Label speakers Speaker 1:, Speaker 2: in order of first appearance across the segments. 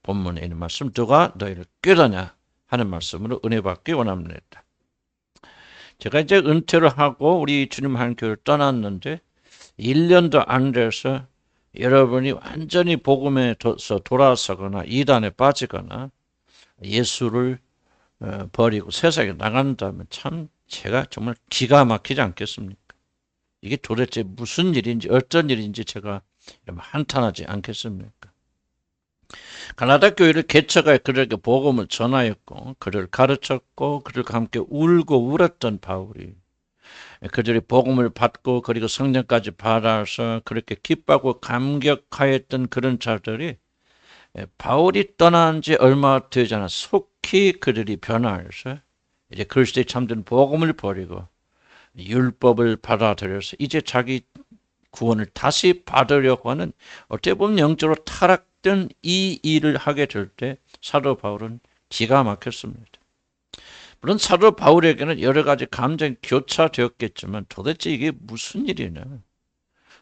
Speaker 1: 본문에 있는 말씀, 누가 너희를 꾀더냐 하는 말씀으로 은혜 받기 원합니다. 제가 이제 은퇴를 하고 우리 주님 한 교회를 떠났는데 1년도 안 돼서 여러분이 완전히 복음에서 돌아서거나 이단에 빠지거나 예수를 버리고 세상에 나간다면 참 제가 정말 기가 막히지 않겠습니까? 이게 도대체 무슨 일인지 어떤 일인지 제가 한탄하지 않겠습니까? 가나다 교회를 개척하여 그들에게 복음을 전하였고 그를 가르쳤고 그들과 함께 울고 울었던 바울이 그들이 복음을 받고 그리고 성령까지 받아서 그렇게 기뻐하고 감격하였던 그런 자들이 바울이 떠난 지 얼마 되지 않아 속히 그들이 변화해서 이제 그리스도의 참된 복음을 버리고 율법을 받아들여서 이제 자기 구원을 다시 받으려고 하는 어떻게 보면 영적으로 타락된 이 일을 하게 될 때 사도 바울은 기가 막혔습니다. 물론 사도 바울에게는 여러 가지 감정이 교차되었겠지만 도대체 이게 무슨 일이냐?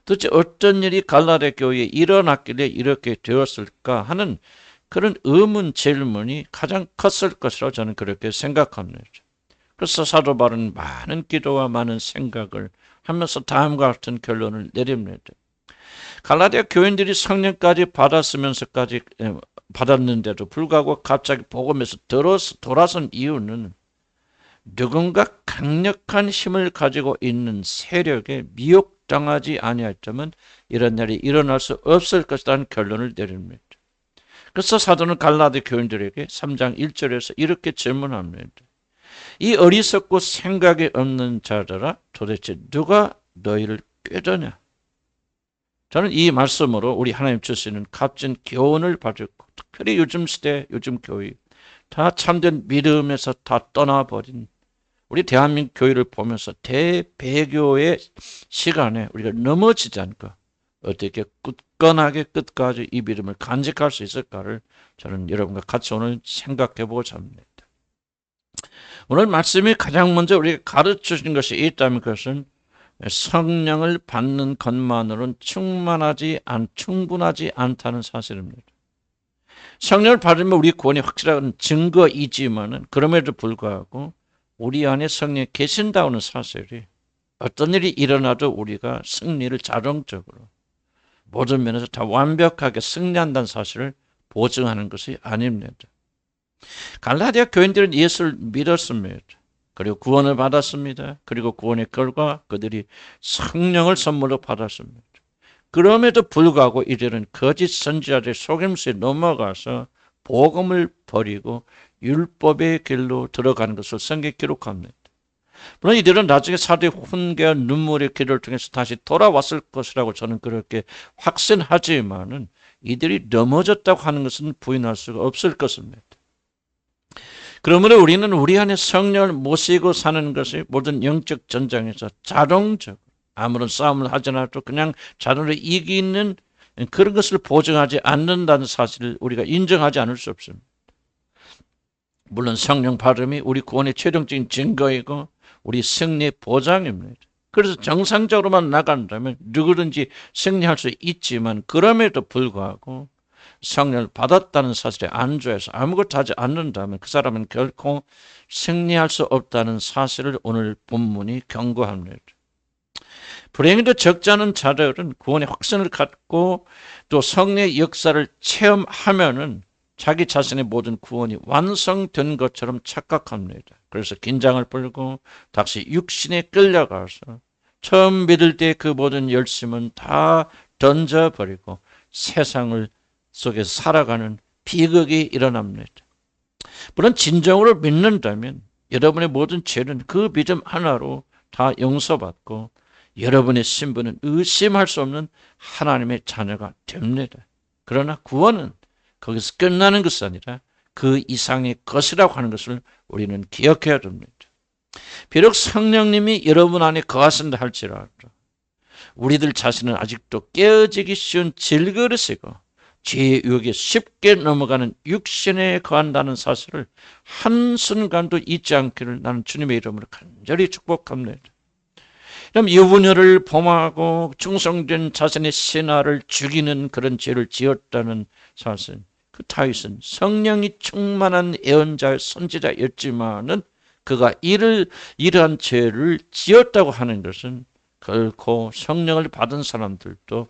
Speaker 1: 도대체 어떤 일이 갈라디아 교회에 일어났길래 이렇게 되었을까 하는 그런 의문, 질문이 가장 컸을 것이라고 저는 그렇게 생각합니다. 그래서 사도 바울은 많은 기도와 많은 생각을 하면서 다음과 같은 결론을 내립니다. 갈라디아 교인들이 성령까지 받았는데도 불구하고 갑자기 복음에서 돌아선 이유는 누군가 강력한 힘을 가지고 있는 세력에 미혹당하지 아니했다면 이런 일이 일어날 수 없을 것이라는 결론을 내립니다. 그래서 사도는 갈라디아 교인들에게 3장 1절에서 이렇게 질문합니다. 이 어리석고 생각이 없는 자들아 도대체 누가 너희를 꾀더냐? 저는 이 말씀으로 우리 하나님 주시는 값진 교훈을 받았고 특별히 요즘 시대, 요즘 교회 다 참된 믿음에서 다 떠나버린 우리 대한민국 교회를 보면서 대배교의 시간에 우리가 넘어지지 않고 어떻게 굳건하게 끝까지 이 믿음을 간직할 수 있을까를 저는 여러분과 같이 오늘 생각해보고자 합니다. 오늘 말씀이 가장 먼저 우리가 가르쳐 주신 것이 있다면 그것은 성령을 받는 것만으로는 충분하지 않다는 사실입니다. 성령을 받으면 우리 구원이 확실한 증거이지만은 그럼에도 불구하고 우리 안에 성령이 계신다는 사실이 어떤 일이 일어나도 우리가 승리를 자동적으로 모든 면에서 다 완벽하게 승리한다는 사실을 보증하는 것이 아닙니다. 갈라디아 교인들은 예수를 믿었습니다. 그리고 구원을 받았습니다. 그리고 구원의 결과 그들이 성령을 선물로 받았습니다. 그럼에도 불구하고 이들은 거짓 선지자들의 속임수에 넘어가서 복음을 버리고 율법의 길로 들어가는 것을 성경에 기록합니다. 물론 이들은 나중에 사도의 훈계와 눈물의 기도를 통해서 다시 돌아왔을 것이라고 저는 그렇게 확신하지만은 이들이 넘어졌다고 하는 것은 부인할 수가 없을 것입니다. 그러므로 우리는 우리 안에 성령을 모시고 사는 것이 모든 영적 전장에서 자동적으로 아무런 싸움을 하지 않아도 그냥 자동으로 이기는 그런 것을 보증하지 않는다는 사실을 우리가 인정하지 않을 수 없습니다. 물론 성령 발음이 우리 구원의 최종적인 증거이고 우리 승리의 보장입니다. 그래서 정상적으로만 나간다면 누구든지 승리할 수 있지만 그럼에도 불구하고 성령을 받았다는 사실에 안주해서 아무것도 하지 않는다면 그 사람은 결코 승리할 수 없다는 사실을 오늘 본문이 경고합니다. 불행히도 적지 않은 자들은 구원의 확신을 갖고 또 성령의 역사를 체험하면은 자기 자신의 모든 구원이 완성된 것처럼 착각합니다. 그래서 긴장을 풀고 다시 육신에 끌려가서 처음 믿을 때 그 모든 열심은 다 던져버리고 세상을 속에서 살아가는 비극이 일어납니다. 물론 진정으로 믿는다면 여러분의 모든 죄는 그 믿음 하나로 다 용서받고 여러분의 신분은 의심할 수 없는 하나님의 자녀가 됩니다. 그러나 구원은 거기서 끝나는 것이 아니라 그 이상의 것이라고 하는 것을 우리는 기억해야 됩니다. 비록 성령님이 여러분 안에 거하신다 할지라도 우리들 자신은 아직도 깨어지기 쉬운 질그릇이고 죄의 유혹에 쉽게 넘어가는 육신에 거한다는 사실을 한순간도 잊지 않기를 나는 주님의 이름으로 간절히 축복합니다. 그럼 유부녀를 범하고 충성된 자신의 신하를 죽이는 그런 죄를 지었다는 사실, 그 다윗은 성령이 충만한 예언자 선지자였지만은 그가 이러한 죄를 지었다고 하는 것은 결코 성령을 받은 사람들도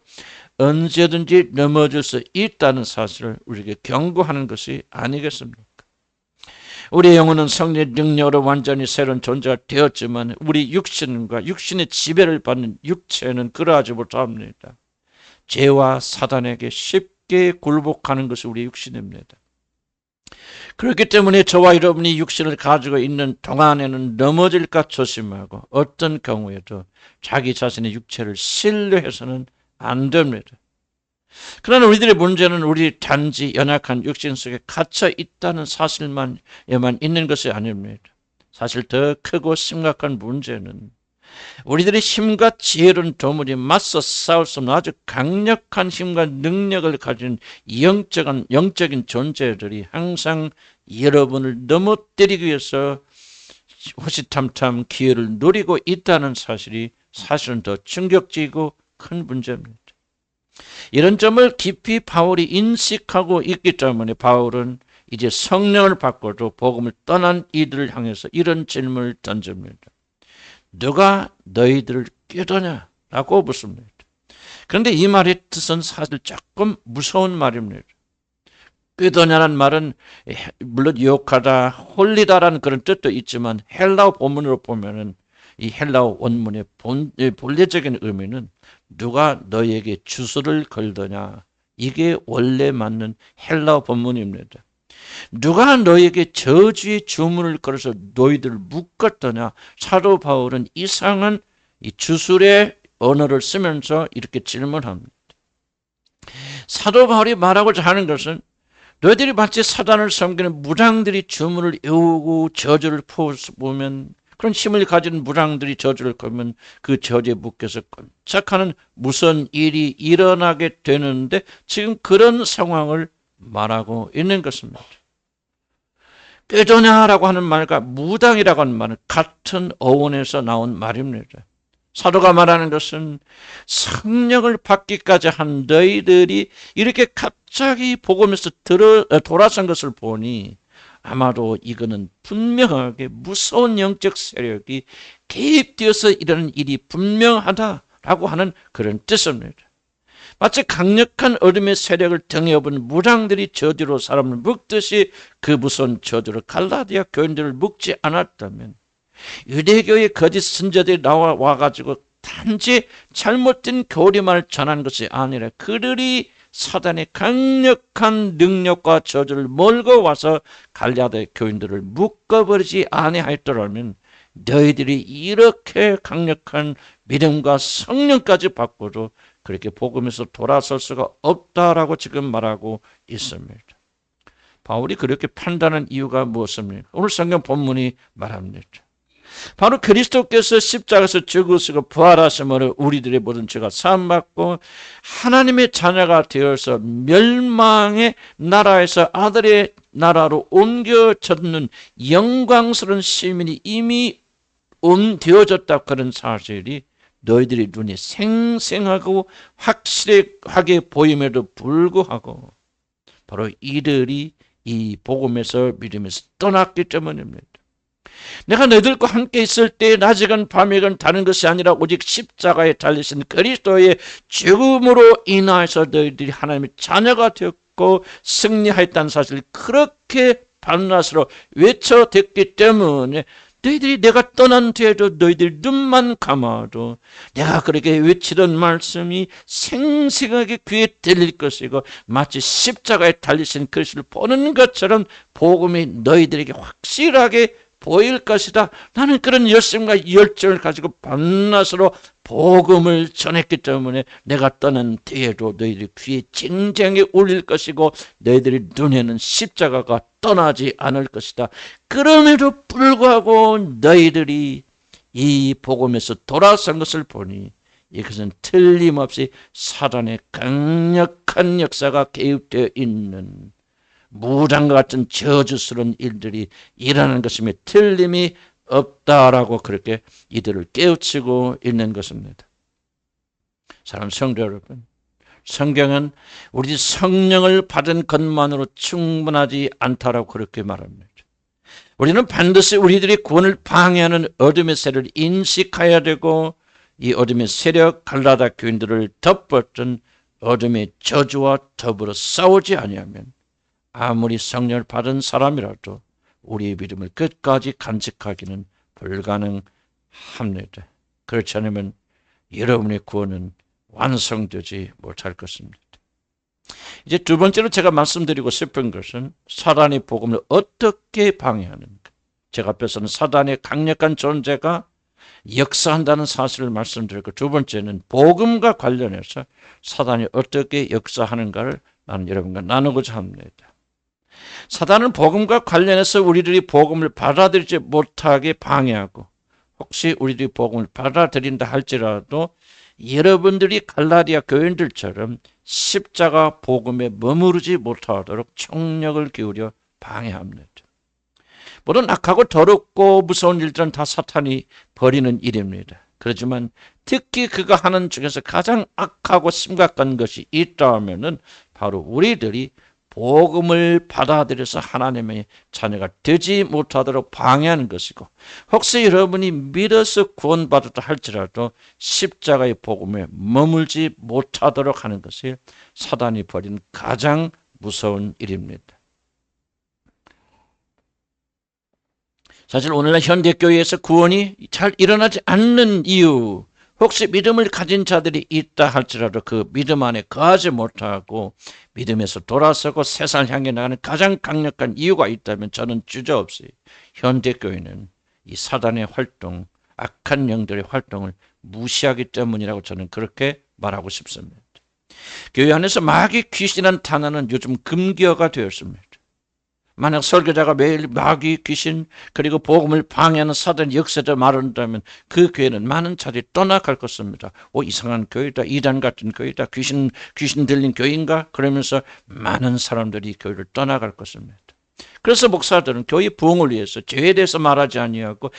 Speaker 1: 언제든지 넘어질 수 있다는 사실을 우리에게 경고하는 것이 아니겠습니까? 우리의 영혼은 성령의 능력으로 완전히 새로운 존재가 되었지만 우리 육신의 지배를 받는 육체는 그러하지 못합니다. 죄와 사단에게 쉽게 굴복하는 것이 우리 육신입니다. 그렇기 때문에 저와 여러분이 육신을 가지고 있는 동안에는 넘어질까 조심하고 어떤 경우에도 자기 자신의 육체를 신뢰해서는 안 됩니다. 그러나 우리들의 문제는 우리 단지 연약한 육신 속에 갇혀 있다는 사실만 있는 것이 아닙니다. 사실 더 크고 심각한 문제는 우리들의 힘과 지혜로는 도무지 맞서 싸울 수 없는 아주 강력한 힘과 능력을 가진 영적인 존재들이 항상 여러분을 넘어뜨리기 위해서 호시탐탐 기회를 노리고 있다는 사실이 사실은 더 충격적이고 큰 문제입니다. 이런 점을 깊이 바울이 인식하고 있기 때문에 바울은 이제 성령을 받고도 복음을 떠난 이들을 향해서 이런 질문을 던집니다. 누가 너희들을 꾀더냐? 라고 묻습니다. 그런데 이 말의 뜻은 사실 조금 무서운 말입니다. 꾀더냐라는 말은 물론 유혹하다, 홀리다라는 그런 뜻도 있지만 헬라어 본문으로 보면은 이 헬라어 원문의 본래적인 의미는 누가 너희에게 주술을 걸더냐. 이게 원래 맞는 헬라어 본문입니다. 누가 너희에게 저주의 주문을 걸어서 너희들을 묶었더냐. 사도 바울은 이상한 이 주술의 언어를 쓰면서 이렇게 질문합니다. 사도 바울이 말하고자 하는 것은 너희들이 마치 사단을 섬기는 무당들이 주문을 외우고 저주를 보면 그런 힘을 가진 무당들이 저주를 걸면 그 저주에 묶여서 끔찍한 무서운 일이 일어나게 되는데 지금 그런 상황을 말하고 있는 것입니다. 꾀더냐라고 하는 말과 무당이라고 하는 말은 같은 어원에서 나온 말입니다. 사도가 말하는 것은 성령을 받기까지 한 너희들이 이렇게 갑자기 복음에서 돌아선 것을 보니 아마도 이거는 분명하게 무서운 영적 세력이 개입되어서 이러는 일이 분명하다라고 하는 그런 뜻입니다. 마치 강력한 어둠의 세력을 등에 업은 무당들이 저주로 사람을 묶듯이 그 무서운 저주로 갈라디아 교인들을 묶지 않았다면 유대교의 거짓 선자들이 나와가지고 단지 잘못된 교리만을 전한 것이 아니라 그들이 사단의 강력한 능력과 저주를 몰고 와서 갈라디아 교인들을 묶어버리지 아니하였더라면 너희들이 이렇게 강력한 믿음과 성령까지 받고도 그렇게 복음에서 돌아설 수가 없다라고 지금 말하고 있습니다. 바울이 그렇게 판단한 이유가 무엇입니까? 오늘 성경 본문이 말합니다. 바로 그리스도께서 십자가에서 죽으시고 부활하심으로 우리들의 모든 죄가 사함받고 하나님의 자녀가 되어서 멸망의 나라에서 아들의 나라로 옮겨졌는 영광스러운 시민이 이미 되어졌다 그런 사실이 너희들의 눈에 생생하고 확실하게 보임에도 불구하고 바로 이들이 이 복음에서 믿음에서 떠났기 때문입니다. 내가 너희들과 함께 있을 때 낮이건 밤이건 다른 것이 아니라 오직 십자가에 달리신 그리스도의 죽음으로 인하여서 너희들이 하나님의 자녀가 되었고 승리하였다는 사실을 그렇게 밤낮으로 외쳐댔기 때문에 너희들이 내가 떠난 뒤에도 너희들 눈만 감아도 내가 그렇게 외치던 말씀이 생생하게 귀에 들릴 것이고 마치 십자가에 달리신 그리스도를 보는 것처럼 복음이 너희들에게 확실하게 보일 것이다. 나는 그런 열심과 열정을 가지고 밤낮으로 복음을 전했기 때문에 내가 떠난 뒤에도 너희들 귀에 쟁쟁이 울릴 것이고 너희들의 눈에는 십자가가 떠나지 않을 것이다. 그럼에도 불구하고 너희들이 이 복음에서 돌아선 것을 보니 이것은 틀림없이 사단의 강력한 역사가 개입되어 있는 무당과 같은 저주스러운 일들이 일어나는 것임에 틀림이 없다라고 그렇게 이들을 깨우치고 있는 것입니다. 사랑하는 성도 여러분, 성경은 우리 성령을 받은 것만으로 충분하지 않다라고 그렇게 말합니다. 우리는 반드시 우리들이 구원을 방해하는 어둠의 세력을 인식해야 되고 이 어둠의 세력 갈라다 교인들을 덮었던 어둠의 저주와 더불어 싸우지 아니하면 아무리 성령을 받은 사람이라도 우리의 믿음을 끝까지 간직하기는 불가능합니다. 그렇지 않으면 여러분의 구원은 완성되지 못할 것입니다. 이제 두 번째로 제가 말씀드리고 싶은 것은 사단의 복음을 어떻게 방해하는가. 제가 앞에서는 사단의 강력한 존재가 역사한다는 사실을 말씀드렸고, 두 번째는 복음과 관련해서 사단이 어떻게 역사하는가를 나는 여러분과 나누고자 합니다. 사단은 복음과 관련해서 우리들이 복음을 받아들이지 못하게 방해하고, 혹시 우리들이 복음을 받아들인다 할지라도 여러분들이 갈라디아 교인들처럼 십자가 복음에 머무르지 못하도록 총력을 기울여 방해합니다. 모든 악하고 더럽고 무서운 일들은 다 사탄이 벌이는 일입니다. 그렇지만 특히 그가 하는 중에서 가장 악하고 심각한 것이 있다면은 바로 우리들이 복음을 받아들여서 하나님의 자녀가 되지 못하도록 방해하는 것이고, 혹시 여러분이 믿어서 구원받았다 할지라도 십자가의 복음에 머물지 못하도록 하는 것이 사단이 벌이는 가장 무서운 일입니다. 사실 오늘날 현대교회에서 구원이 잘 일어나지 않는 이유, 혹시 믿음을 가진 자들이 있다 할지라도 그 믿음 안에 거하지 못하고 믿음에서 돌아서고 세상을 향해 나가는 가장 강력한 이유가 있다면 저는 주저없이 현대교회는 이 사단의 활동, 악한 영들의 활동을 무시하기 때문이라고 저는 그렇게 말하고 싶습니다. 교회 안에서 마귀 귀신이라는 단어는 요즘 금기어가 되었습니다. 만약 설교자가 매일 마귀 귀신 그리고 복음을 방해하는 사단 역사를 말한다면 그 교회는 많은 자들이 떠나갈 것입니다. 이상한 교회다, 이단 같은 교회다, 귀신 들린 교회인가? 그러면서 많은 사람들이 교회를 떠나갈 것입니다. 그래서 목사들은 교회 부흥을 위해서 죄에 대해서 말하지 아니하고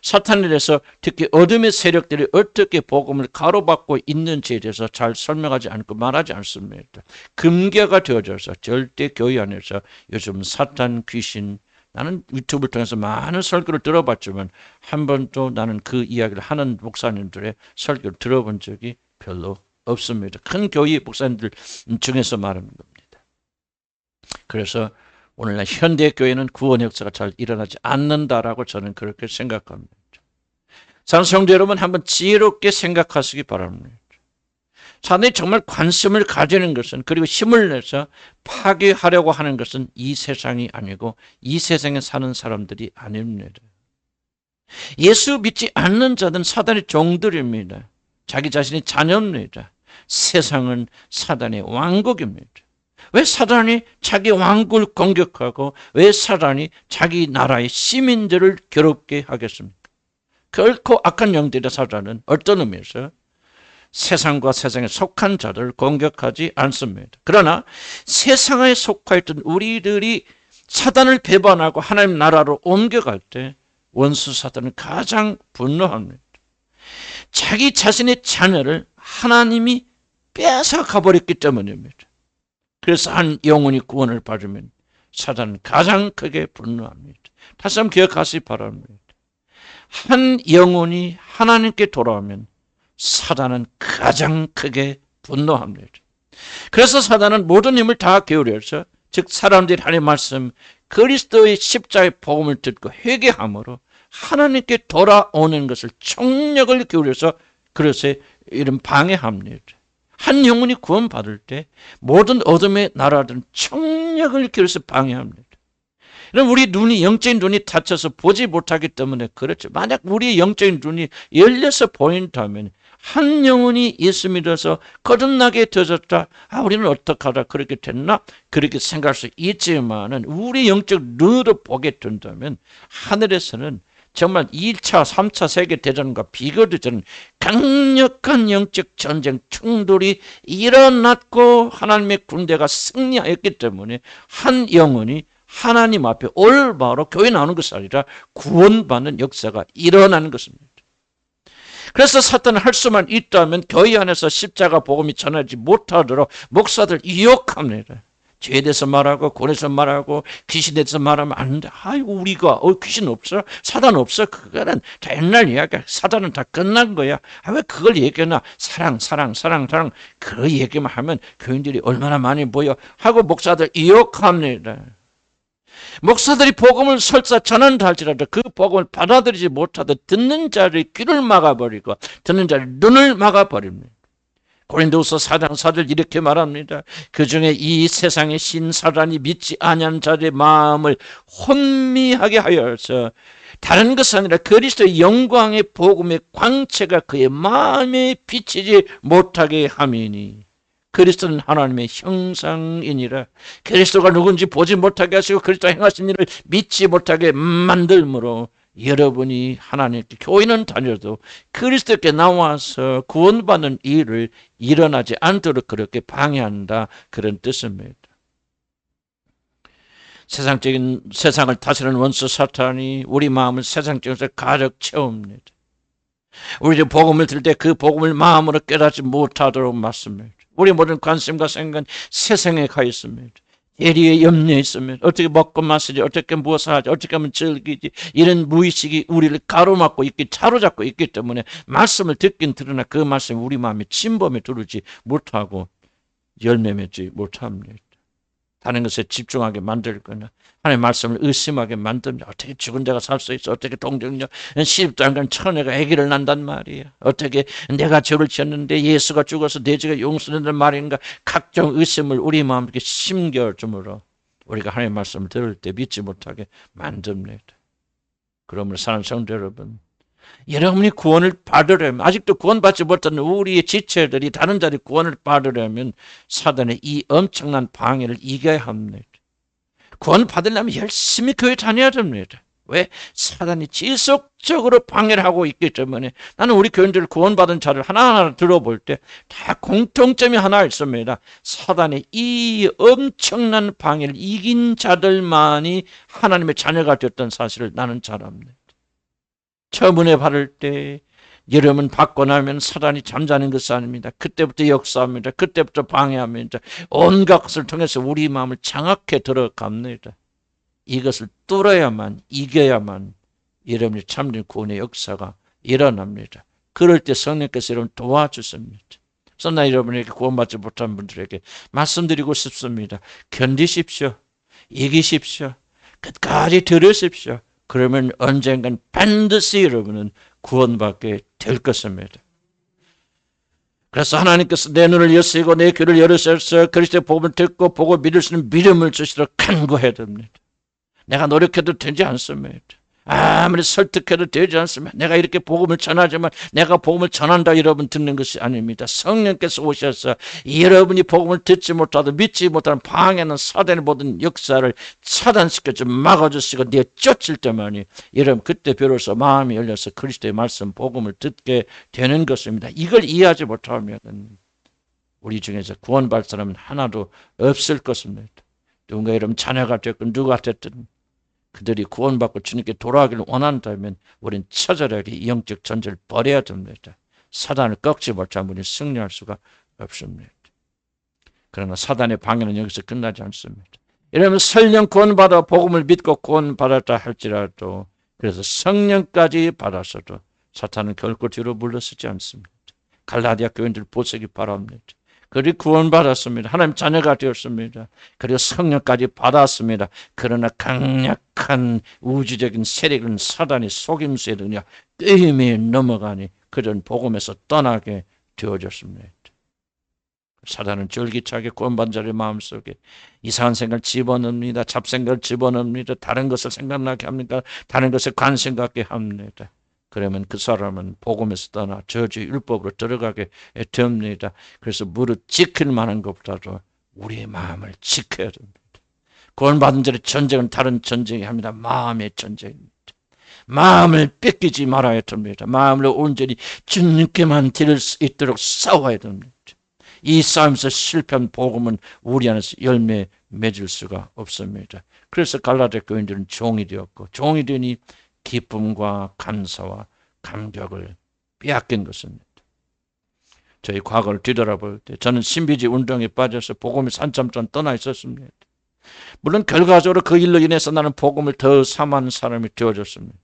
Speaker 1: 사탄에 대해서, 특히 어둠의 세력들이 어떻게 복음을 가로막고 있는지에 대해서 잘 설명하지 않고 말하지 않습니다. 금기어가 되어져서 절대 교회 안에서 요즘 사탄, 귀신, 나는 유튜브를 통해서 많은 설교를 들어봤지만 한 번도 나는 그 이야기를 하는 목사님들의 설교를 들어본 적이 별로 없습니다. 큰 교회 목사님들 중에서 말하는 겁니다. 그래서 오늘날 현대교회는 구원 역사가 잘 일어나지 않는다라고 저는 그렇게 생각합니다. 사랑하는 성도 여러분, 한번 지혜롭게 생각하시기 바랍니다. 사단이 정말 관심을 가지는 것은, 그리고 힘을 내서 파괴하려고 하는 것은 이 세상이 아니고 이 세상에 사는 사람들이 아닙니다. 예수 믿지 않는 자들은 사단의 종들입니다. 자기 자신이 자녀입니다. 세상은 사단의 왕국입니다. 왜 사단이 자기 왕국을 공격하고 왜 사단이 자기 나라의 시민들을 괴롭게 하겠습니까? 결코 악한 영들의 사단은 어떤 의미에서 세상과 세상에 속한 자들을 공격하지 않습니다. 그러나 세상에 속하였던 우리들이 사단을 배반하고 하나님 나라로 옮겨갈 때 원수 사단은 가장 분노합니다. 자기 자신의 자녀를 하나님이 뺏어가 버렸기 때문입니다. 그래서 한 영혼이 구원을 받으면 사단은 가장 크게 분노합니다. 다시 한번 기억하시기 바랍니다. 한 영혼이 하나님께 돌아오면 사단은 가장 크게 분노합니다. 그래서 사단은 모든 힘을 다 기울여서, 즉 사람들이 하나님의 말씀 그리스도의 십자가의 복음을 듣고 회개함으로 하나님께 돌아오는 것을 총력을 기울여서 그래서 이런 방해합니다. 한 영혼이 구원받을 때 모든 어둠의 나라들은 총력을 기울여서 방해합니다. 우리 눈이, 영적인 눈이 닫혀서 보지 못하기 때문에 그렇죠. 만약 우리의 영적인 눈이 열려서 보인다면 한 영혼이 예수 믿어서 거듭나게 되어졌다. 우리는 어떡하다 그렇게 됐나? 그렇게 생각할 수 있지만은 우리 영적 눈으로 보게 된다면 하늘에서는 정말 2차, 3차 세계대전과 비교되는 강력한 영적 전쟁 충돌이 일어났고 하나님의 군대가 승리하였기 때문에 한 영혼이 하나님 앞에 올바로 교회 나오는 것이 아니라 구원받는 역사가 일어나는 것입니다. 그래서 사탄은 할 수만 있다면 교회 안에서 십자가 복음이 전하지 못하도록 목사들 유혹합니다. 죄에 대해서 말하고 권에서 말하고 귀신에 대해서 말하면 안 돼. 아이고 우리가 귀신 없어? 사단 없어? 그거는 다 옛날 이야기야. 사단은 다 끝난 거야. 왜 그걸 얘기하나? 사랑 그 얘기만 하면 교인들이 얼마나 많이 보여 하고 목사들 유혹합니다. 목사들이 복음을 설사 전한다 할지라도 그 복음을 받아들이지 못하듯 듣는 자를 귀를 막아버리고 듣는 자를 눈을 막아버립니다. 고린도후서 4장 4절 이렇게 말합니다. 그중에 이 세상의 신 사단이 믿지 아니한 자들의 마음을 혼미하게 하여서 다른 것이 아니라 그리스도의 영광의 복음의 광채가 그의 마음에 비치지 못하게 함이니 그리스도는 하나님의 형상이니라. 그리스도가 누군지 보지 못하게 하시고 그리스도가 행하신 일을 믿지 못하게 만들므로 여러분이 하나님께 교회는 다녀도 그리스도께 나와서 구원받는 일을 일어나지 않도록 그렇게 방해한다. 그런 뜻입니다. 세상을 다스리는 원수 사탄이 우리 마음을 세상적으로 가득 채웁니다. 우리 복음을 들 때 그 복음을 마음으로 깨닫지 못하도록 맞습니다. 우리 모든 관심과 생각은 세상에 가 있습니다. 예리에 염려에 있으면 어떻게 먹고 마시지, 어떻게 무엇을 하지, 어떻게 하면 즐기지, 이런 무의식이 우리를 가로막고 있기, 사로잡고 있기 때문에 말씀을 듣긴 들으나 그 말씀이 우리 마음에 침범에 들지 못하고 열매 맺지 못합니다. 다른 것에 집중하게 만들거나 하나님의 말씀을 의심하게 만듭니다. 어떻게 죽은 자가 살 수 있어? 어떻게 동정녀 시집도 안 간 처녀가 아기를 낳는단 말이야? 어떻게 내가 죄를 지었는데 예수가 죽어서 내 죄가 용서된단 말인가? 각종 의심을 우리 마음에 심겨줌으로 우리가 하나님의 말씀을 들을 때 믿지 못하게 만듭니다. 그러므로 사랑하는 성도 여러분, 여러분이 구원을 받으려면, 아직도 구원받지 못한 우리의 지체들이 다른 자리 구원을 받으려면 사단의 이 엄청난 방해를 이겨야 합니다. 구원 받으려면 열심히 교회 다녀야 됩니다. 왜? 사단이 지속적으로 방해를 하고 있기 때문에 나는 우리 교인들 구원받은 자를 하나하나 들어볼 때 다 공통점이 하나 있습니다. 사단의 이 엄청난 방해를 이긴 자들만이 하나님의 자녀가 되었던 사실을 나는 잘 압니다. 처음 은혜 받을 때 여러분 받고 나면 사단이 잠자는 것이 아닙니다. 그때부터 역사합니다. 그때부터 방해합니다. 온갖 것을 통해서 우리 마음을 장악해 들어갑니다. 이것을 뚫어야만, 이겨야만 여러분이 참된 구원의 역사가 일어납니다. 그럴 때 성령께서 여러분 도와주십니다. 그러나 여러분에게 구원받지 못한 분들에게 말씀드리고 싶습니다. 견디십시오. 이기십시오. 끝까지 들으십시오. 그러면 언젠간 반드시 여러분은 구원받게 될 것입니다. 그래서 하나님께서 내 눈을 여시고 내 귀를 열으셔서 그리스도의 복음을 듣고 보고 믿을 수 있는 믿음을 주시도록 간구해야 됩니다. 내가 노력해도 되지 않습니다. 아무리 설득해도 되지 않습니다. 내가 이렇게 복음을 전하지만 내가 복음을 전한다 여러분 듣는 것이 아닙니다. 성령께서 오셔서 여러분이 복음을 듣지 못하고 믿지 못하는 방해하는 사단의 모든 역사를 차단시켜서 막아주시고 내쫓을 때만이 여러분 그때 비로소 마음이 열려서 그리스도의 말씀 복음을 듣게 되는 것입니다. 이걸 이해하지 못하면 우리 중에서 구원받을 사람은 하나도 없을 것입니다. 누군가 여러분 자녀가 됐건 누가 됐든 그들이 구원받고 주님께 돌아가기를 원한다면 우리는 처절하게 이 영적 전쟁을 벌여야 됩니다. 사단을 꺾지 못하면 우리는 승리할 수가 없습니다. 그러나 사단의 방해는 여기서 끝나지 않습니다. 이러면 설령 구원받아 복음을 믿고 구원받았다 할지라도 그래서 성령까지 받았어도 사탄은 결코 뒤로 물러서지 않습니다. 갈라디아 교인들 보시기 바랍니다. 그리고 구원받았습니다. 하나님 자녀가 되었습니다. 그리고 성령까지 받았습니다. 그러나 강력한 우주적인 세력은 사단의 속임수에 그냥 꿰임에 넘어가니 그런 복음에서 떠나게 되어졌습니다. 사단은 쫄깃하게 구원받은 자의 마음속에 이상한 생각을 집어넣습니다. 잡생각을 집어넣습니다. 다른 것을 생각나게 합니까? 다른 것에 관심 갖게 합니다. 그러면 그 사람은 복음에서 떠나 저주 율법으로 들어가게 됩니다. 그래서 무릇 지킬 만한 것보다도 우리의 마음을 지켜야 됩니다. 구원받은 자의 전쟁은 다른 전쟁이 합니다. 마음의 전쟁입니다. 마음을 뺏기지 말아야 됩니다. 마음을 온전히 주님께만 드릴 수 있도록 싸워야 됩니다. 이 싸움에서 실패한 복음은 우리 안에서 열매 맺을 수가 없습니다. 그래서 갈라디아 교인들은 종이 되었고 종이 되니 기쁨과 감사와 감격을 빼앗긴 것입니다. 저희 과거를 뒤돌아볼 때 저는 신비주의 운동에 빠져서 복음이 산참전 떠나 있었습니다. 물론 결과적으로 그 일로 인해서 나는 복음을 더 삼한 사람이 되어졌습니다.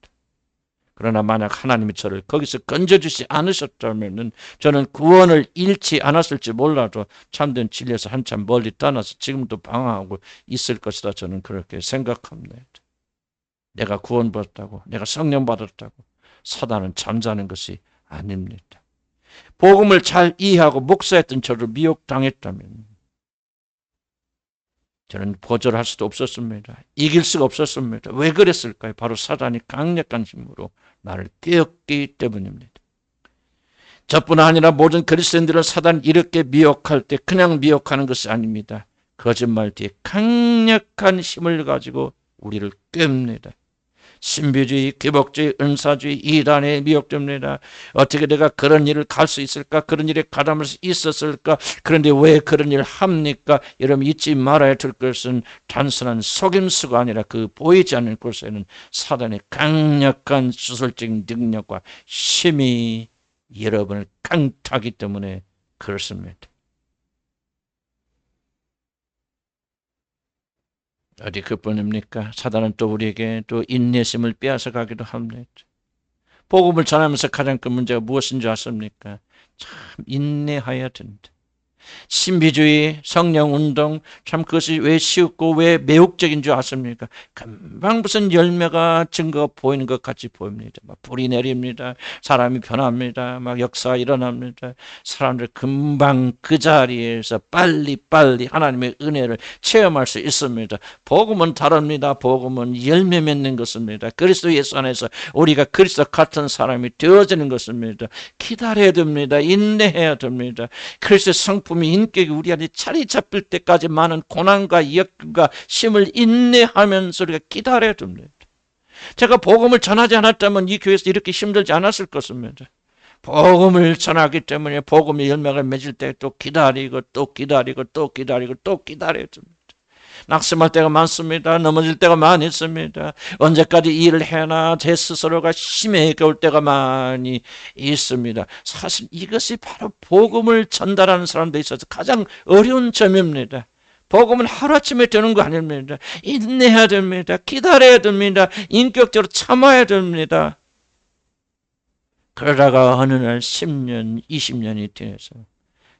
Speaker 1: 그러나 만약 하나님이 저를 거기서 건져주지 않으셨다면 저는 구원을 잃지 않았을지 몰라도 참된 진리에서 한참 멀리 떠나서 지금도 방황하고 있을 것이다. 저는 그렇게 생각합니다. 내가 구원받았다고, 내가 성령 받았다고 사단은 잠자는 것이 아닙니다. 복음을 잘 이해하고 목사했던 저를 미혹당했다면 저는 거절할 수도 없었습니다. 이길 수가 없었습니다. 왜 그랬을까요? 바로 사단이 강력한 힘으로 나를 깨었기 때문입니다. 저뿐 아니라 모든 그리스도인들은 사단이 이렇게 미혹할 때 그냥 미혹하는 것이 아닙니다. 거짓말 뒤에 강력한 힘을 가지고 우리를 꿰입니다. 신비주의, 기복주의, 은사주의, 이단에 미혹됩니다. 어떻게 내가 그런 일을 갈 수 있을까? 그런 일에 가담할 수 있었을까? 그런데 왜 그런 일을 합니까? 여러분 잊지 말아야 될 것은 단순한 속임수가 아니라 그 보이지 않는 곳에는 사단의 강력한 주술적인 능력과 힘이 여러분을 강타하기 때문에 그렇습니다. 어디 그뿐입니까? 사단은 또 우리에게 또 인내심을 빼앗아 가기도 합니다. 복음을 전하면서 가장 큰 문제가 무엇인 줄 아십니까? 참 인내해야 된다. 신비주의, 성령운동, 참 그것이 왜 쉬웠고 왜 매혹적인 줄 아십니까? 금방 무슨 열매가 증거가 보이는 것 같이 보입니다. 막 불이 내립니다. 사람이 변합니다. 막 역사가 일어납니다. 사람들 금방 그 자리에서 빨리빨리 하나님의 은혜를 체험할 수 있습니다. 복음은 다릅니다. 복음은 열매 맺는 것입니다. 그리스도 예수 안에서 우리가 그리스도 같은 사람이 되어지는 것입니다. 기다려야 됩니다. 인내해야 됩니다. 그리스도의 성품이 인격이 우리 안에 자리 잡힐 때까지 많은 고난과 역경과 힘을 인내하면서 우리가 기다려야 됩니다. 제가 복음을 전하지 않았다면 이 교회에서 이렇게 힘들지 않았을 것입니다. 복음을 전하기 때문에 복음의 열매가 맺을 때 또 기다리고 또 기다리고 또 기다리고 또 기다려야 됩니다. 낙심할 때가 많습니다. 넘어질 때가 많이 있습니다. 언제까지 일을 해나 제 스스로가 힘에 겨울 때가 많이 있습니다. 사실 이것이 바로 복음을 전달하는 사람들에 있어서 가장 어려운 점입니다. 복음은 하루아침에 되는 거 아닙니다. 인내해야 됩니다. 기다려야 됩니다. 인격적으로 참아야 됩니다. 그러다가 어느 날 10년, 20년이 되어서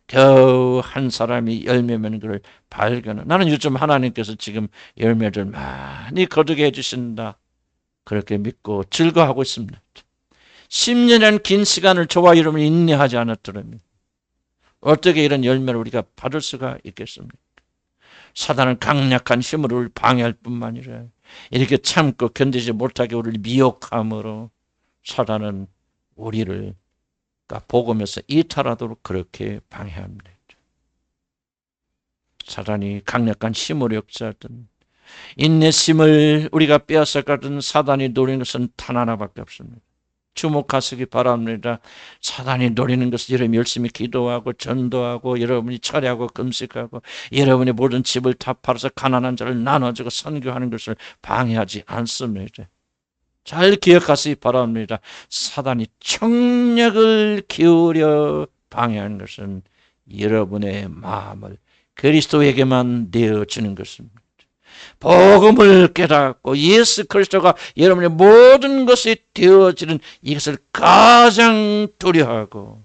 Speaker 1: 겨우 한 사람이 열매 맺는 것을 발견한. 나는 요즘 하나님께서 지금 열매를 많이 거두게 해주신다. 그렇게 믿고 즐거워하고 있습니다. 10년이라는 긴 시간을 저와 여러분이 인내하지 않았더라면 어떻게 이런 열매를 우리가 받을 수가 있겠습니까? 사단은 강력한 힘으로 방해할 뿐만 아니라 이렇게 참고 견디지 못하게 우리를 미혹함으로 사단은 우리를 복음에서 이탈하도록 그렇게 방해합니다. 사단이 강력한 힘으로 역사하든 인내심을 우리가 빼앗아가든 사단이 노리는 것은 단 하나밖에 없습니다. 주목하시기 바랍니다. 사단이 노리는 것은 여러분이 열심히 기도하고 전도하고 여러분이 철회하고 금식하고 여러분의 모든 집을 다 팔아서 가난한 자를 나눠주고 선교하는 것을 방해하지 않습니다. 잘 기억하시기 바랍니다. 사단이 총력을 기울여 방해하는 것은 여러분의 마음을 그리스도에게만 내어주는 것입니다. 복음을 깨닫고 예수 그리스도가 여러분의 모든 것이 되어지는 이것을 가장 두려워하고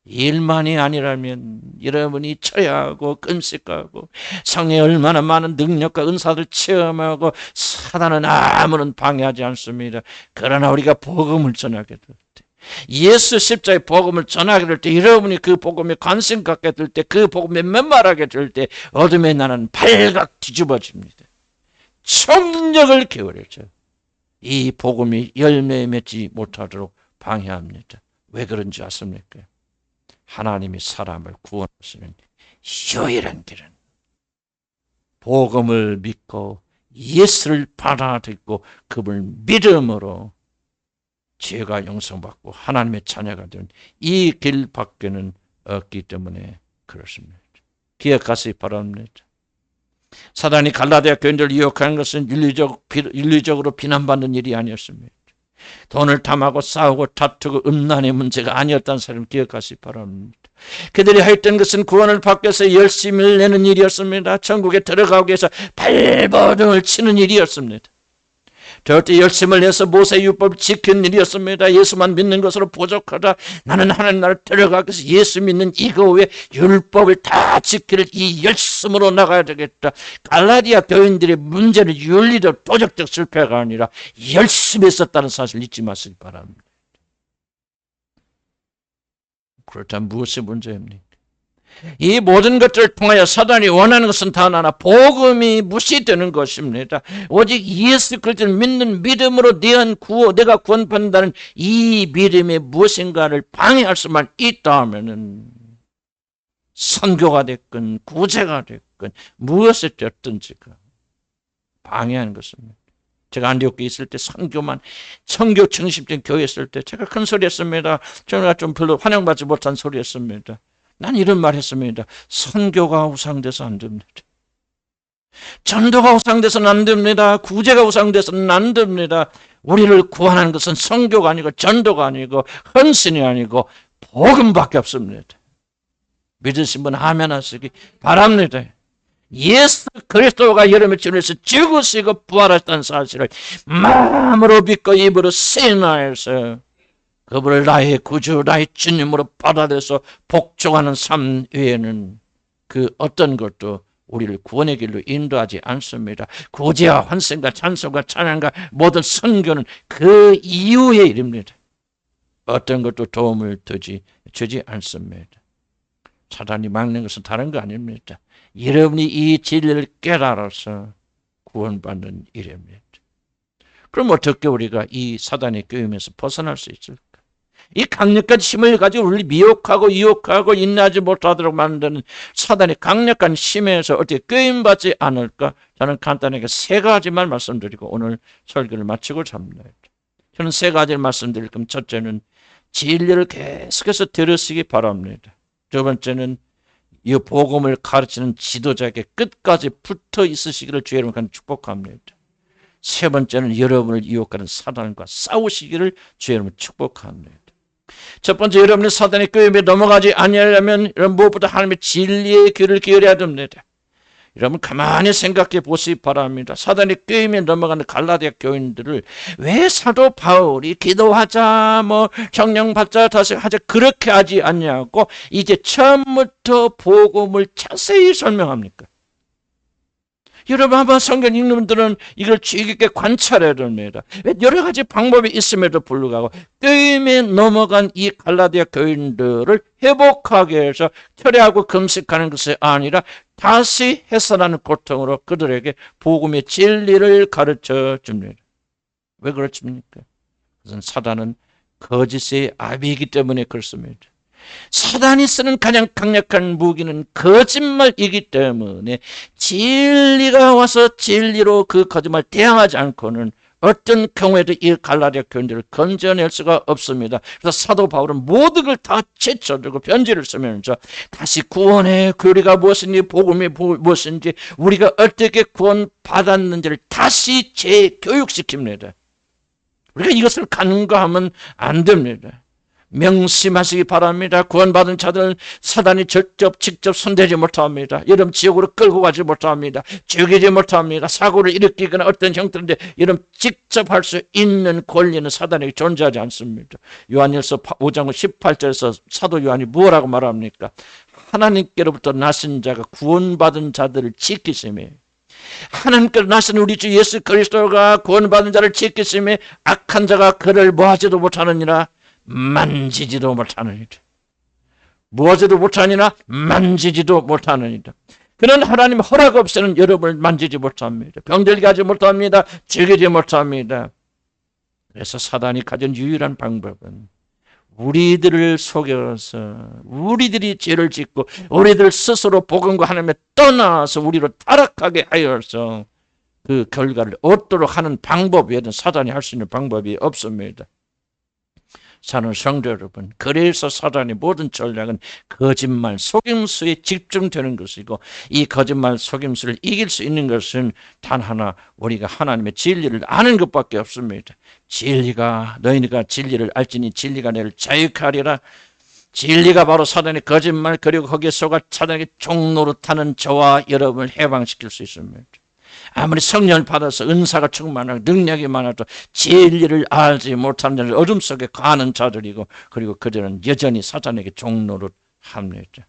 Speaker 1: 일만이 아니라면 여러분이 처야하고 금식하고 성령의 얼마나 많은 능력과 은사를 체험하고 사단은 아무런 방해하지 않습니다. 그러나 우리가 복음을 전하게 될 때 예수 십자의 복음을 전하게 될 때 여러분이 그 복음에 관심 갖게 될 때 그 복음에 멘말하게 될 때 어둠의 나는 발각 뒤집어집니다. 총력을 기울여서 이 복음이 열매 맺지 못하도록 방해합니다. 왜 그런지 아십니까? 하나님이 사람을 구원하시는 유일한 길은 복음을 믿고 예수를 받아들이고 그분을 믿음으로 죄가 용서받고 하나님의 자녀가 되는 이 길밖에는 없기 때문에 그렇습니다. 기억하시기 바랍니다. 사단이 갈라디아 교인들을 유혹하는 것은 윤리적으로 비난받는 일이 아니었습니다. 돈을 탐하고 싸우고 다투고 음란의 문제가 아니었다는 사실을 기억하시기 바랍니다. 그들이 했던 것은 구원을 받기 위해서 열심을 내는 일이었습니다. 천국에 들어가기 위해서 발버둥을 치는 일이었습니다. 절대 열심을 내서 모세의 율법을 지킨 일이었습니다. 예수만 믿는 것으로 부족하다. 나는 하나님 나라를 들어가기 위해서 예수 믿는 이거 외에 율법을 다 지킬 이 열심으로 나가야 되겠다. 갈라디아 교인들의 문제는 윤리적 도덕적 실패가 아니라 열심히 했었다는 사실을 잊지 마시기 바랍니다. 그렇다면 무엇이 문제입니까? 이 모든 것들을 통하여 사단이 원하는 것은 단 하나, 복음이 무시되는 것입니다. 오직 예수 그리스도를 믿는 믿음으로 내가 구원받는다는 이 믿음의 무엇인가를 방해할 수만 있다면은 선교가 됐건 구제가 됐건 무엇이 됐든지가 방해하는 것입니다. 제가 안디옥에 있을 때 선교 중심적인 교회 있을 때 제가 큰 소리 했습니다. 제가 좀 별로 환영받지 못한 소리 했습니다. 난 이런 말 했습니다. 선교가 우상돼서 안 됩니다. 전도가 우상돼서는 안 됩니다. 구제가 우상돼서는 안 됩니다. 우리를 구원하는 것은 선교가 아니고 전도가 아니고 헌신이 아니고 복음밖에 없습니다. 믿으신 분 아멘 하시기 바랍니다. 예수 그리스도가 여러분의 주님에서 죽으시고 부활하셨다는 사실을 마음으로 믿고 입으로 신앙해서 그분을 나의 구주, 나의 주님으로 받아들여서 복종하는 삶 외에는 그 어떤 것도 우리를 구원의 길로 인도하지 않습니다. 구제와 환생과 찬송과 찬양과 모든 선교는 그 이후의 일입니다. 어떤 것도 도움을 주지 않습니다. 사단이 막는 것은 다른 거 아닙니다. 여러분이 이 진리를 깨달아서 구원받는 일입니다. 그럼 어떻게 우리가 이 사단의 꾀임에서 벗어날 수 있을까? 이 강력한 힘을 가지고 우리를 미혹하고 유혹하고 인내하지 못하도록 만드는 사단의 강력한 힘에서 어떻게 꾀임받지 않을까? 저는 간단하게 세 가지만 말씀드리고 오늘 설교를 마치고자 합니다. 저는 세 가지를 말씀드릴 겁니다. 첫째는 진리를 계속해서 들으시기 바랍니다. 두 번째는 이 복음을 가르치는 지도자에게 끝까지 붙어 있으시기를 주의 이름으로 축복합니다. 세 번째는 여러분을 유혹하는 사단과 싸우시기를 주의 이름으로 축복합니다. 첫 번째, 여러분이 사단의 꾀임에 넘어가지 아니하려면 여러분 무엇보다 하나님의 진리의 귀를 기울여야 됩니다. 여러분 가만히 생각해 보시기 바랍니다. 사단의 꾀임에 넘어가는 갈라디아 교인들을 왜 사도 바울이 기도하자 성령 받자 다시 하자 그렇게 하지 않냐고 이제 처음부터 복음을 자세히 설명합니까? 여러분 한번 성경 읽는 분들은 이걸 주의 깊게 관찰해야 됩니다. 여러 가지 방법이 있음에도 불구하고 꾀임에 넘어간 이 갈라디아 교인들을 회복하기 위해서 철회하고 금식하는 것이 아니라 다시 해산하는 고통으로 그들에게 복음의 진리를 가르쳐 줍니다. 왜 그렇습니까? 그것은 사단은 거짓의 아비이기 때문에 그렇습니다. 사단이 쓰는 가장 강력한 무기는 거짓말이기 때문에 진리가 와서 진리로 그 거짓말 대항하지 않고는 어떤 경우에도 이 갈라디아 교인들을 건져낼 수가 없습니다. 그래서 사도 바울은 모든 걸 다 제쳐두고 편지를 쓰면서 다시 구원의 교리가 무엇인지 복음이 무엇인지 우리가 어떻게 구원받았는지를 다시 재교육시킵니다. 우리가 이것을 간과하면 안 됩니다. 명심하시기 바랍니다. 구원받은 자들은 사단이 직접 손대지 못합니다. 여러분 지옥으로 끌고 가지 못합니다. 죽이지 못합니다. 사고를 일으키거나 어떤 형태인데 여러분 직접 할 수 있는 권리는 사단에게 존재하지 않습니다. 요한일서 5장 18절에서 사도 요한이 뭐라고 말합니까? 하나님께로부터 나신 자가 구원받은 자들을 지키심에 하나님께로 나신 우리 주 예수 그리스도가 구원받은 자를 지키심에 악한 자가 그를 뭐하지도 못하느니라 만지지도 못하느니라. 무엇에도 못하니라 만지지도 못하느니라. 그는 하나님 허락 없이는 여러분을 만지지 못합니다. 병들게 하지 못합니다. 죽이지 못합니다. 그래서 사단이 가진 유일한 방법은 우리들을 속여서 우리들이 죄를 짓고 우리들 스스로 복음과 하나님에 떠나서 우리로 타락하게 하여서 그 결과를 얻도록 하는 방법 외에는 사단이 할 수 있는 방법이 없습니다. 사는 성도 여러분, 그래서 사단의 모든 전략은 거짓말, 속임수에 집중되는 것이고, 이 거짓말, 속임수를 이길 수 있는 것은 단 하나, 우리가 하나님의 진리를 아는 것밖에 없습니다. 너희가 진리를 알지니 진리가 너희를 자유케 하리라. 진리가 바로 사단의 거짓말, 그리고 거기에 속아 사단의 종노릇하는 저와 여러분을 해방시킬 수 있습니다. 아무리 성령을 받아서 은사가 충만하고 능력이 많아도 진리를 알지 못하는 자들, 어둠 속에 가는 자들이고, 그리고 그들은 여전히 사단에게 종노릇합니다.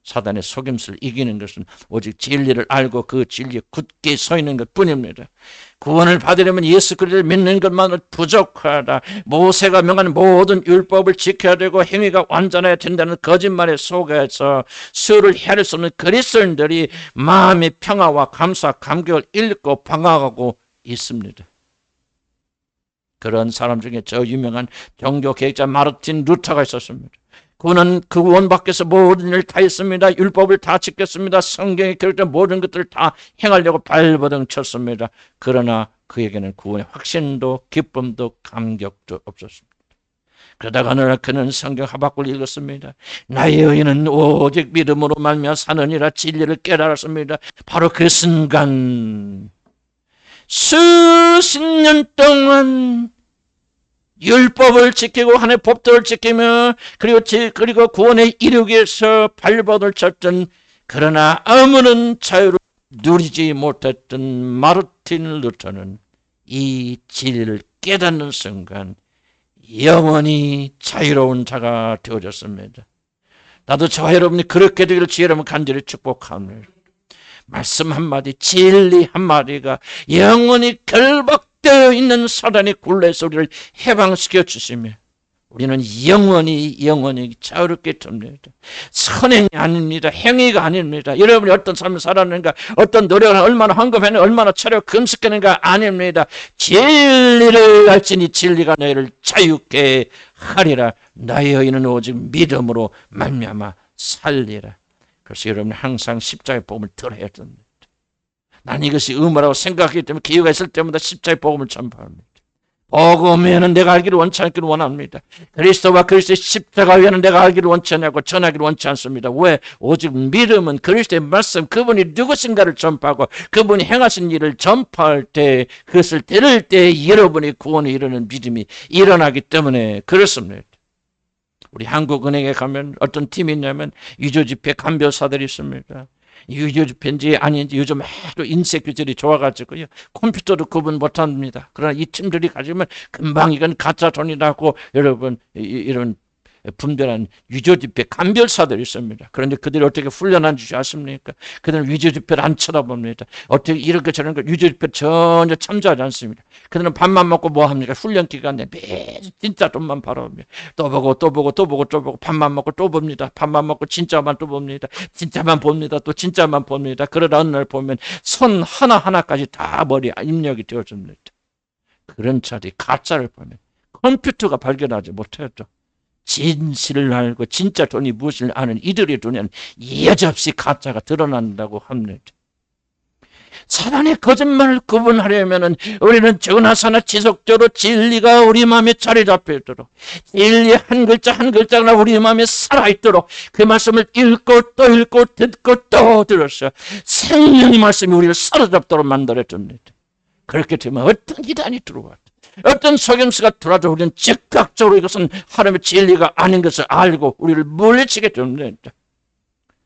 Speaker 1: 사단의 속임수를 이기는 것은 오직 진리를 알고 그 진리에 굳게 서 있는 것뿐입니다. 구원을 받으려면 예수 그리스도를 믿는 것만으로 부족하다. 모세가 명한 모든 율법을 지켜야 되고 행위가 완전해야 된다는 거짓말에 속에서 수를 헤아릴 수 없는 그리스도인들이 마음의 평화와 감사, 감격을 잃고 방황하고 있습니다. 그런 사람 중에 저 유명한 종교 계획자 마르틴 루터가 있었습니다. 그는 그 구원 밖에서 모든 일을 다 했습니다. 율법을 다 지켰습니다. 성경에 기록된 모든 것들을 다 행하려고 발버둥 쳤습니다. 그러나 그에게는 구원의 확신도 기쁨도 감격도 없었습니다. 그러다가 어느 날 그는 성경 하박국을 읽었습니다. 나의 의인은 오직 믿음으로 말미암아 사느니라. 진리를 깨달았습니다. 바로 그 순간 수십 년 동안 율법을 지키고 하나님의 법도를 지키며 그리고 구원에 이르기 위해서 발버둥을 쳤던, 그러나 아무런 자유를 누리지 못했던 마르틴 루터는 이 진리를 깨닫는 순간 영원히 자유로운 자가 되어졌습니다. 나도 저와 여러분이 그렇게 되기를 주의 이름으로 간절히 축복합니다. 말씀 한마디, 진리 한마디가 영원히 결박되어 있는 사단의 굴레에서 우리를 해방시켜 주시며 우리는 영원히 자유롭게 됩니다. 선행이 아닙니다. 행위가 아닙니다. 여러분이 어떤 삶을 살았는가, 어떤 노력을 얼마나 헌금했는가, 얼마나 차려 금식했는가 아닙니다. 진리를 알지니 진리가 너희를 자유케 하리라. 나의 의인은 오직 믿음으로 말미암아 살리라. 그래서 여러분은 항상 십자가의 복음을 들어야 됩니다. 난 이것이 의무라고 생각하기 때문에 기회가 있을 때마다 십자가의 복음을 전파합니다. 복음 외에는 내가 알기를 원치 않기를 원합니다. 그리스도와 그리스도의 십자가 외에는 내가 알기를 원치 않고 전하기를 원치 않습니다. 왜? 오직 믿음은 그리스도의 말씀, 그분이 누구신가를 전파하고 그분이 행하신 일을 전파할 때, 그것을 들을 때 여러분의 구원에 이르는 믿음이 일어나기 때문에 그렇습니다. 우리 한국은행에 가면 어떤 팀이 있냐면 유조집회 간별사들이 있습니다. 유조집회인지 아닌지 요즘 하도 인쇄 규절이 좋아가지고요, 컴퓨터도 구분 못합니다. 그러나 이 팀들이 가지면 금방 이건 가짜 돈이라고 여러분 이런 분별한 유조집회 간별사들이 있습니다. 그런데 그들이 어떻게 훈련한 줄 아십니까? 그들은 유조집회를 안 쳐다봅니다. 어떻게 이렇게 저런 거 유조집회 전혀 참조하지 않습니다. 그들은 밥만 먹고 뭐 합니까? 훈련 기간에 매일 진짜 돈만 바라봅니다. 또 보고 밥만 먹고 또 봅니다. 밥만 먹고 진짜만 또 봅니다. 진짜만 봅니다. 또 진짜만 봅니다. 그러다 어느 날 보면 손 하나하나까지 다 머리에 입력이 되어집니다. 그런 자들이 가짜를 보면 컴퓨터가 발견하지 못했죠. 진실을 알고 진짜 돈이 무엇을 아는 이들의 눈에는 여지없이 가짜가 드러난다고 합니다. 사단의 거짓말을 구분하려면 우리는 전하사나 지속적으로 진리가 우리 마음에 자리 잡혀 있도록, 진리의 한 글자 한 글자가 우리 마음에 살아있도록 그 말씀을 읽고 또 읽고 듣고 또 들어서 생명의 말씀이 우리를 사로잡도록 만들어 줍니다. 그렇게 되면 어떤 이단이 들어와도, 어떤 속임수가 들어와도 우리는 즉각적으로 이것은 하나님의 진리가 아닌 것을 알고 우리를 물리치게 됩니다.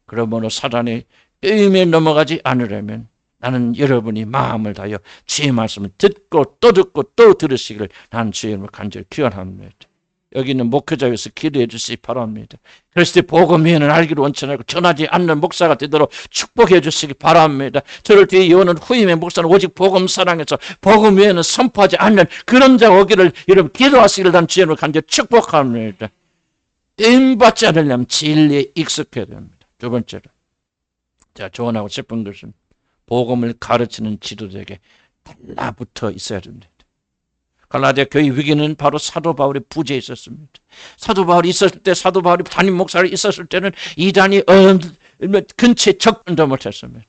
Speaker 1: 그러므로 사단의 게임에 넘어가지 않으려면 나는 여러분이 마음을 다하여 주의 말씀을 듣고 또 들으시기를 나는 주의 이름으로 간절히 기원합니다. 여기 있는 목회자에서 기도해 주시기 바랍니다. 그리스도의 복음 외에는 알기를 원치 않고 전하지 않는 목사가 되도록 축복해 주시기 바랍니다. 저를 뒤에 이어오는 후임의 목사는 오직 복음 사랑해서 복음 외에는 선포하지 않는 그런 자 오기를 여러분 기도하시기를 난 주의 이름으로 간절히 축복합니다. 떼임받지 않으려면 진리에 익숙해야 됩니다. 두 번째로, 제가 조언하고 싶은 것은 복음을 가르치는 지도자에게 달라붙어 있어야 됩니다. 갈라디아 교회 위기는 바로 사도 바울의 부재에 있었습니다. 사도 바울이 있었을 때, 사도 바울이 담임 목사로 있었을 때는 이단이 근처에 접근도 못했습니다.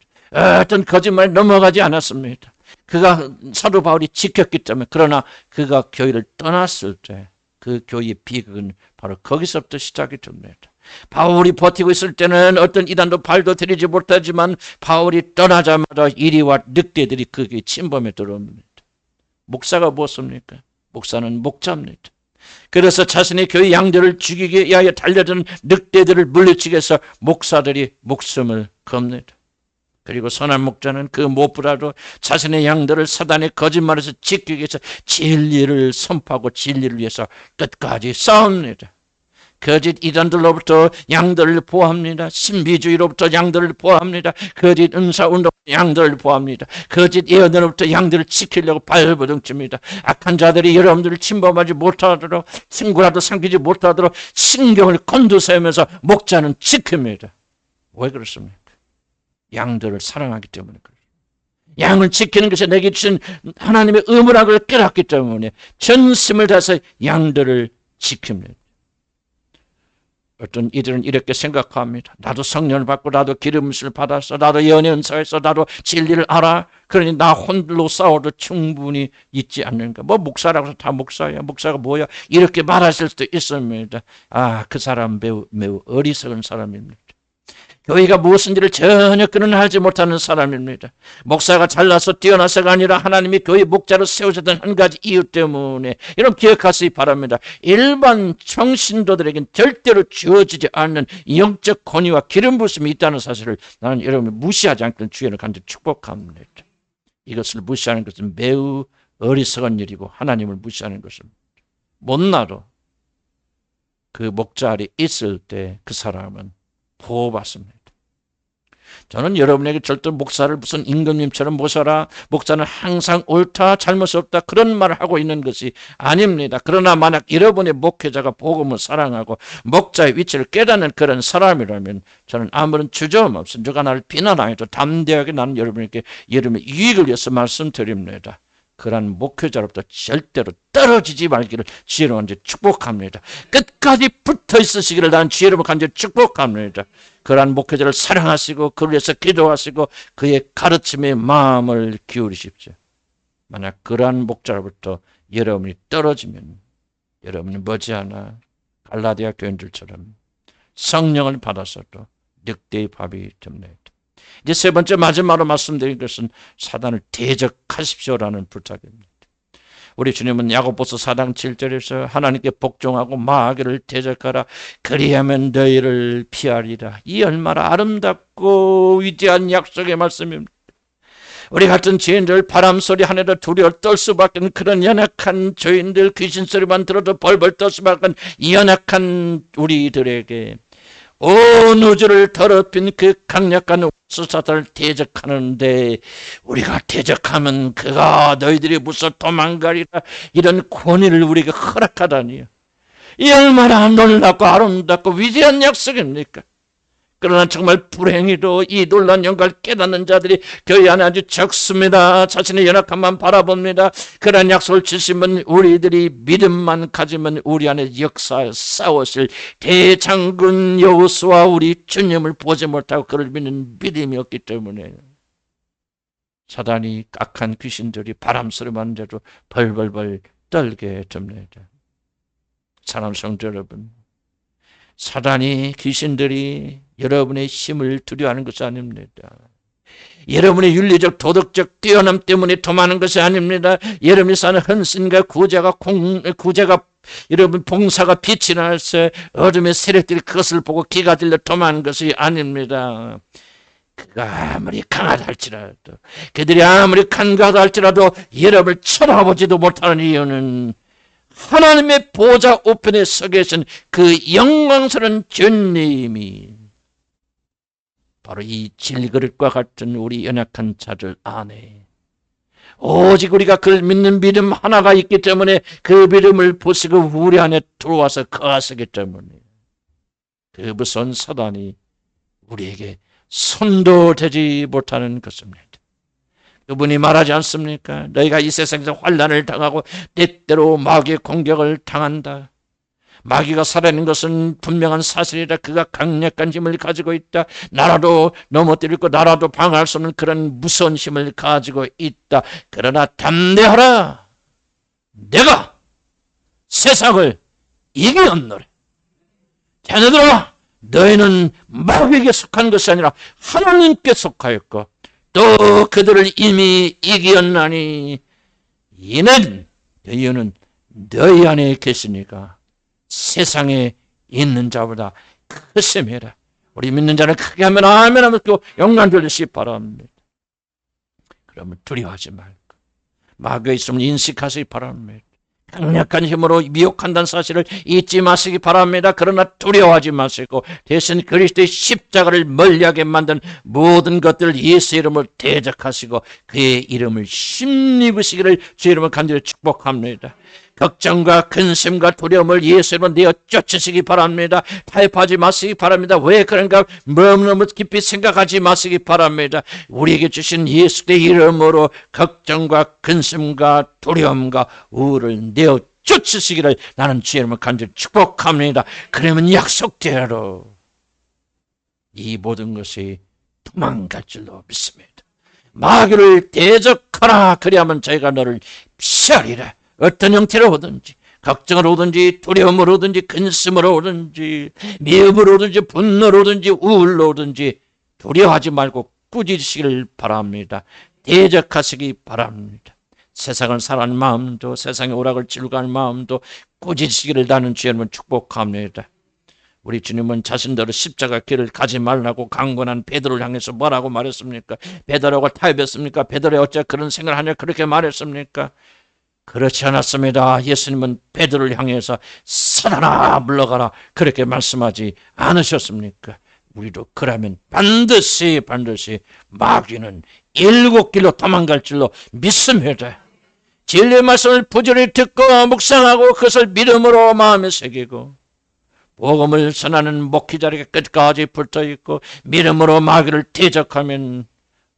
Speaker 1: 어떤 거짓말에 넘어가지 않았습니다. 그가 사도 바울이 지켰기 때문에. 그러나 그가 교회를 떠났을 때 그 교회의 비극은 바로 거기서부터 시작이 됩니다. 바울이 버티고 있을 때는 어떤 이단도 발도 들이지 못하지만 바울이 떠나자마자 이리와 늑대들이 그 교회 침범에 들어옵니다. 목사가 무엇입니까? 목사는 목자입니다. 그래서 자신의 교회 양들을 죽이기 위하여 달려든 늑대들을 물리치기 위해서 목사들이 목숨을 겁니다. 그리고 선한 목자는 그 무엇보다도 자신의 양들을 사단의 거짓말에서 지키기 위해서 진리를 선포하고 진리를 위해서 끝까지 싸웁니다. 거짓 이단들로부터 양들을 보호합니다. 신비주의로부터 양들을 보호합니다. 거짓 은사운동 양들을 보호합니다. 거짓 예언으로부터 양들을 지키려고 발버둥칩니다. 악한 자들이 여러분들을 침범하지 못하도록, 친구라도 삼키지 못하도록 신경을 곤두세우면서 목자는 지킵니다. 왜 그렇습니까? 양들을 사랑하기 때문에 그래요. 양을 지키는 것이 내게 주신 하나님의 의무라는 걸 깨닫기 때문에 전심을 다해서 양들을 지킵니다. 어떤 이들은 이렇게 생각합니다. 나도 성령을 받고 나도 기름을 받았어. 나도 예언의 은사가 있어. 나도 진리를 알아. 그러니 나 홀로 싸워도 충분히 있지 않는가. 뭐 목사라고 해서 다 목사야. 목사가 뭐야. 이렇게 말하실 수도 있습니다. 그 사람 매우 어리석은 사람입니다. 교회가 무엇인지를 전혀 그는 알지 못하는 사람입니다. 목사가 잘나서 뛰어나서가 아니라 하나님이 교회 목자로 세우셨던 한 가지 이유 때문에 여러분 기억하시기 바랍니다. 일반 청신도들에겐 절대로 주어지지 않는 영적 권위와 기름 부심이 있다는 사실을 나는 여러분이 무시하지 않기를 주의를 간절히 축복합니다. 이것을 무시하는 것은 매우 어리석은 일이고 하나님을 무시하는 것입니다. 못나도 그 목자 아래 있을 때 그 사람은 보호받습니다. 저는 여러분에게 절대 목사를 무슨 임금님처럼 모셔라. 목사는 항상 옳다, 잘못이 없다. 그런 말을 하고 있는 것이 아닙니다. 그러나 만약 여러분의 목회자가 복음을 사랑하고 목자의 위치를 깨닫는 그런 사람이라면 저는 아무런 주저함 없이 누가 나를 비난하여도 담대하게 나는 여러분에게 여러분의 유익을 위해서 말씀드립니다. 그러한 목회자로부터 절대로 떨어지지 말기를 주의로 간절히 축복합니다. 끝까지 붙어 있으시기를 나는 주의로 간절히 축복합니다. 그러한 목회자를 사랑하시고 그를 위해서 기도하시고 그의 가르침에 마음을 기울이십시오. 만약 그러한 목자로부터 여러분이 떨어지면 여러분은 머지않아 갈라디아 교인들처럼 성령을 받아서도 늑대의 밥이 됩니다. 이제 세 번째 마지막으로 말씀드린 것은 사단을 대적하십시오라는 부탁입니다. 우리 주님은 야고보서 4장 7절에서 하나님께 복종하고 마귀를 대적하라. 그리하면 너희를 피하리라. 이 얼마나 아름답고 위대한 약속의 말씀입니다. 우리 같은 죄인들 바람소리 하늘에 두려워 떨 수밖에 없는 그런 연약한 죄인들 귀신소리만 들어도 벌벌 떨 수밖에 없는 연약한 우리들에게 온 우주를 더럽힌 그 강력한 사탄을 대적하는데 우리가 대적하면 그가 너희들이 무서 도망가리라 이런 권위를 우리에게 허락하다니요. 이 얼마나 놀랍고 아름답고 위대한 약속입니까? 그러나 정말 불행히도 이 놀라운 영광을 깨닫는 자들이 교회 안에 아주 적습니다. 자신의 연약함만 바라봅니다. 그런 약속을 주신 분 우리들이 믿음만 가지면 우리 안에 역사에 싸우실 대장군 여호수아 우리 주님을 보지 못하고 그를 믿는 믿음이 없기 때문에 사단이 악한 귀신들이 바람소리만 들어도 벌벌벌 떨게 됩니다. 사랑하는 성도 여러분, 사단이 귀신들이 여러분의 힘을 두려워하는 것이 아닙니다. 여러분의 윤리적 도덕적 뛰어남 때문에 도망하는 것이 아닙니다. 여러분이 사는 헌신과 구제가 여러분 봉사가 빛이 나서 어둠의 세력들이 그것을 보고 기가 들려 도망하는 것이 아닙니다. 그가 아무리 강하다 할지라도 그들이 아무리 간과하다 할지라도 여러분을 쳐다보지도 못하는 이유는 하나님의 보좌 우편에 서 계신 그 영광스러운 주님이 바로 이 질그릇과 같은 우리 연약한 자들 안에 오직 우리가 그를 믿는 믿음 하나가 있기 때문에 그 믿음을 보시고 우리 안에 들어와서 거하시기 때문에 그 무서운 사단이 우리에게 손도 대지 못하는 것입니다. 그분이 말하지 않습니까? 너희가 이 세상에서 환난을 당하고 때때로 마귀의 공격을 당한다. 마귀가 살아있는 것은 분명한 사실이라 그가 강력한 힘을 가지고 있다. 나라도 넘어뜨리고 나라도 방어할 수 없는 그런 무서운 힘을 가지고 있다. 그러나 담대하라. 내가 세상을 이기었노래. 자녀들아, 너희는 마귀에게 속한 것이 아니라 하나님께 속하였고 또 그들을 이미 이기었나니 이는 그 이유는 너희 안에 계시니까 세상에 있는 자보다 크심이라. 우리 믿는 자는 크게 하면 아멘 하면 또 영광 돌리시기 바랍니다. 그러면 두려워하지 말고 마귀의 있음을 인식하시기 바랍니다. 강력한 힘으로 미혹한다는 사실을 잊지 마시기 바랍니다. 그러나 두려워하지 마시고 대신 그리스도의 십자가를 멀리하게 만든 모든 것들을 예수 이름으로 대적하시고 그의 이름을 힘입으시기를 주 이름을 간절히 축복합니다. 걱정과 근심과 두려움을 예수 이름으로 내어 쫓으시기 바랍니다. 타협하지 마시기 바랍니다. 왜 그런가 너무 깊이 생각하지 마시기 바랍니다. 우리에게 주신 예수의 이름으로 걱정과 근심과 두려움과 우울을 내어 쫓으시기를 나는 주 이름을 간절히 축복합니다. 그러면 약속대로 이 모든 것이 도망갈 줄로 믿습니다. 마귀를 대적하라. 그리하면 저희가 너를 피하리라. 어떤 형태로 오든지 걱정을 오든지 두려움을 오든지 근심을 오든지 미움을 오든지 분노를 오든지 우울로 오든지 두려워하지 말고 꾸짖으시기를 바랍니다. 대적하시기 바랍니다. 세상을 사랑하는 마음도 세상의 오락을 즐거워하는 마음도 꾸짖으시기를 나는 주님은 축복합니다. 우리 주님은 자신대로 십자가 길을 가지 말라고 강권한 베드로를 향해서 뭐라고 말했습니까? 베드로가 타협했습니까? 베드로가 어째 그런 생각을 하냐 그렇게 말했습니까? 그렇지 않았습니다. 예수님은 베드로를 향해서 사단아 물러가라 그렇게 말씀하지 않으셨습니까? 우리도 그러면 반드시 마귀는 7길로 도망갈 줄로 믿습니다. 진리의 말씀을 부지런히 듣고 묵상하고 그것을 믿음으로 마음에 새기고 복음을 전하는 목회자에게 끝까지 붙어있고 믿음으로 마귀를 대적하면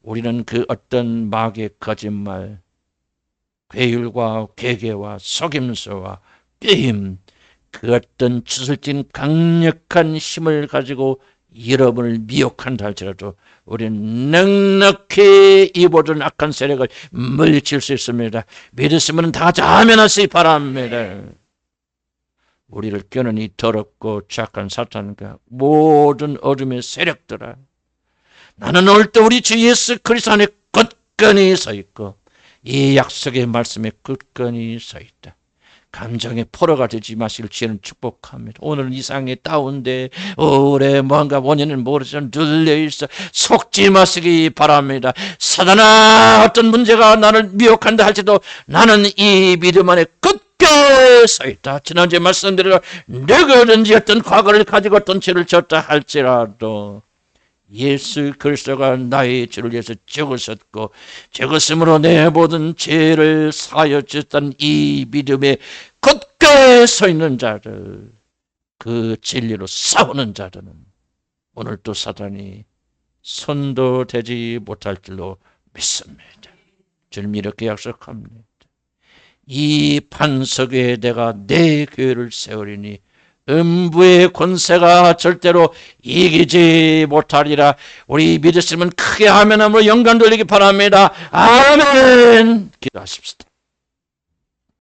Speaker 1: 우리는 그 어떤 마귀의 거짓말 괴율과 괴계와 속임수와 빼임 그 어떤 주술진 강력한 힘을 가지고 여러분을 미혹한다 할지라도 우리는 넉넉히 이 모든 악한 세력을 물리칠 수 있습니다. 믿으시면 다 같이 아멘 하시기 바랍니다. 우리를 껴는 이 더럽고 착한 사탄과 모든 어둠의 세력들아 나는 올 때 우리 주 예수 그리스도 안에 굳건히 서 있고 이 약속의 말씀에 굳건히 서 있다. 감정의 포로가 되지 마시길 주는 축복합니다. 오늘은 이상에 다운돼 오래 뭔가 원인은 모르지만 눌려있어 속지 마시기 바랍니다. 사단아 어떤 문제가 나를 미혹한다 할지도 나는 이 믿음 안에 굳게 서 있다. 지난주에 말씀드린 누구든지 어떤 과거를 가지고 어떤 죄를 졌다 할지라도 예수 그리스도가 나의 죄를 위해서 죽으셨고 죽으심으로 내 모든 죄를 사하여 주셨다는 이 믿음에 굳게 서 있는 자들 그 진리로 싸우는 자들은 오늘 또 사단이 손도 대지 못할 줄로 믿습니다. 주님 이렇게 약속합니다. 이 반석 위에 내가 내 교회를 세우리니 음부의 권세가 절대로 이기지 못하리라. 우리 믿으시면 크게 아멘함으로 영광 돌리기 바랍니다. 아멘. 기도하십시다.